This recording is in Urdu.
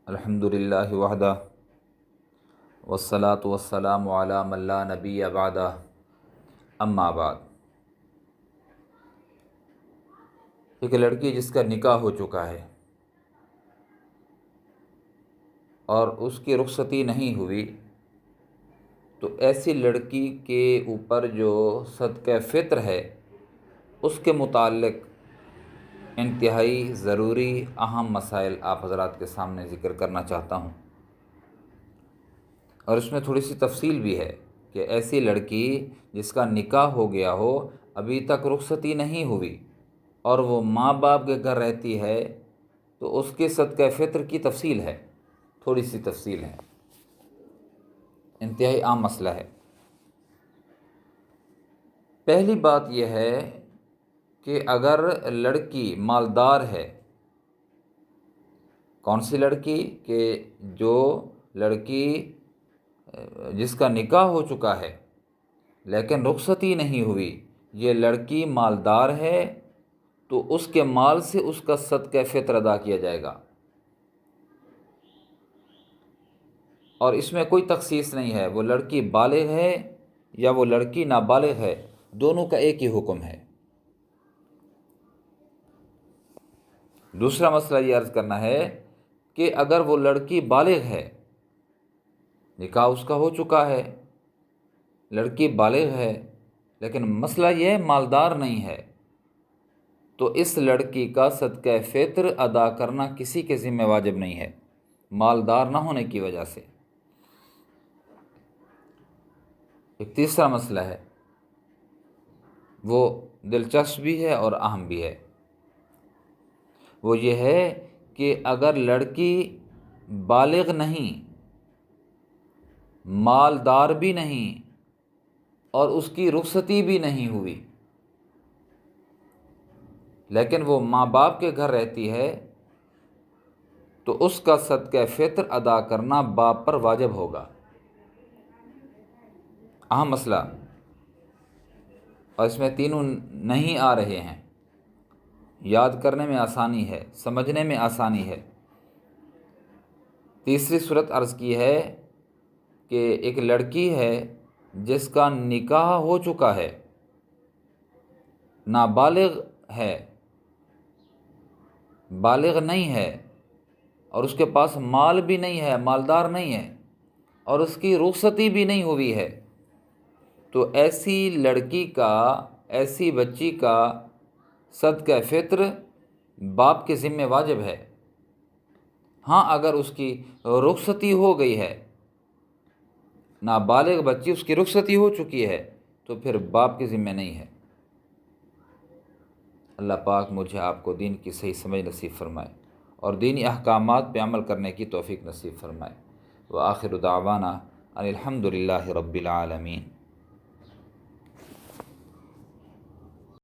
الحمدللہ وحدہ والصلاة والسلام علی من لا نبی بعدہ اما بعد۔ ایک لڑکی جس کا نکاح ہو چکا ہے اور اس کی رخصتی نہیں ہوئی، تو ایسی لڑکی کے اوپر جو صدقہ فطر ہے اس کے متعلق انتہائی ضروری اہم مسائل آپ حضرات کے سامنے ذکر کرنا چاہتا ہوں، اور اس میں تھوڑی سی تفصیل بھی ہے کہ ایسی لڑکی جس کا نکاح ہو گیا ہو، ابھی تک رخصتی نہیں ہوئی اور وہ ماں باپ کے گھر رہتی ہے، تو اس کے صدقہ فطر کی تفصیل ہے، تھوڑی سی تفصیل ہے، انتہائی عام مسئلہ ہے۔ پہلی بات یہ ہے کہ اگر لڑکی مالدار ہے، کون سی لڑکی؟ کہ جو لڑکی جس کا نکاح ہو چکا ہے لیکن رخصتی نہیں ہوئی، یہ لڑکی مالدار ہے تو اس کے مال سے اس کا صدقہ فطر ادا کیا جائے گا، اور اس میں کوئی تخصیص نہیں ہے، وہ لڑکی بالغ ہے یا وہ لڑکی نابالغ ہے، دونوں کا ایک ہی حکم ہے۔ دوسرا مسئلہ یہ عرض کرنا ہے کہ اگر وہ لڑکی بالغ ہے، نکاح اس کا ہو چکا ہے، لڑکی بالغ ہے، لیکن مسئلہ یہ مالدار نہیں ہے، تو اس لڑکی کا صدقہ فطر ادا کرنا کسی کے ذمہ واجب نہیں ہے، مالدار نہ ہونے کی وجہ سے۔ ایک تیسرا مسئلہ ہے، وہ دلچسپ بھی ہے اور اہم بھی ہے، وہ یہ ہے کہ اگر لڑکی بالغ نہیں، مالدار بھی نہیں اور اس کی رخصتی بھی نہیں ہوئی، لیکن وہ ماں باپ کے گھر رہتی ہے، تو اس کا صدقہ فطر ادا کرنا باپ پر واجب ہوگا۔ اہم مسئلہ، اور اس میں تینوں نہیں آ رہے ہیں، یاد کرنے میں آسانی ہے، سمجھنے میں آسانی ہے۔ تیسری صورت عرض کی ہے کہ ایک لڑکی ہے جس کا نکاح ہو چکا ہے، نابالغ ہے، بالغ نہیں ہے، اور اس کے پاس مال بھی نہیں ہے، مالدار نہیں ہے، اور اس کی رخصتی بھی نہیں ہوئی ہے، تو ایسی لڑکی کا، ایسی بچی کا صدقہ فطر باپ کے ذمہ واجب ہے۔ ہاں، اگر اس کی رخصتی ہو گئی ہے، نابالغ بچی اس کی رخصتی ہو چکی ہے، تو پھر باپ کے ذمہ نہیں ہے۔ اللہ پاک مجھے آپ کو دین کی صحیح سمجھ نصیب فرمائے اور دینی احکامات پہ عمل کرنے کی توفیق نصیب فرمائے۔ وآخر دعوانا ان الحمد للہ رب العالمین۔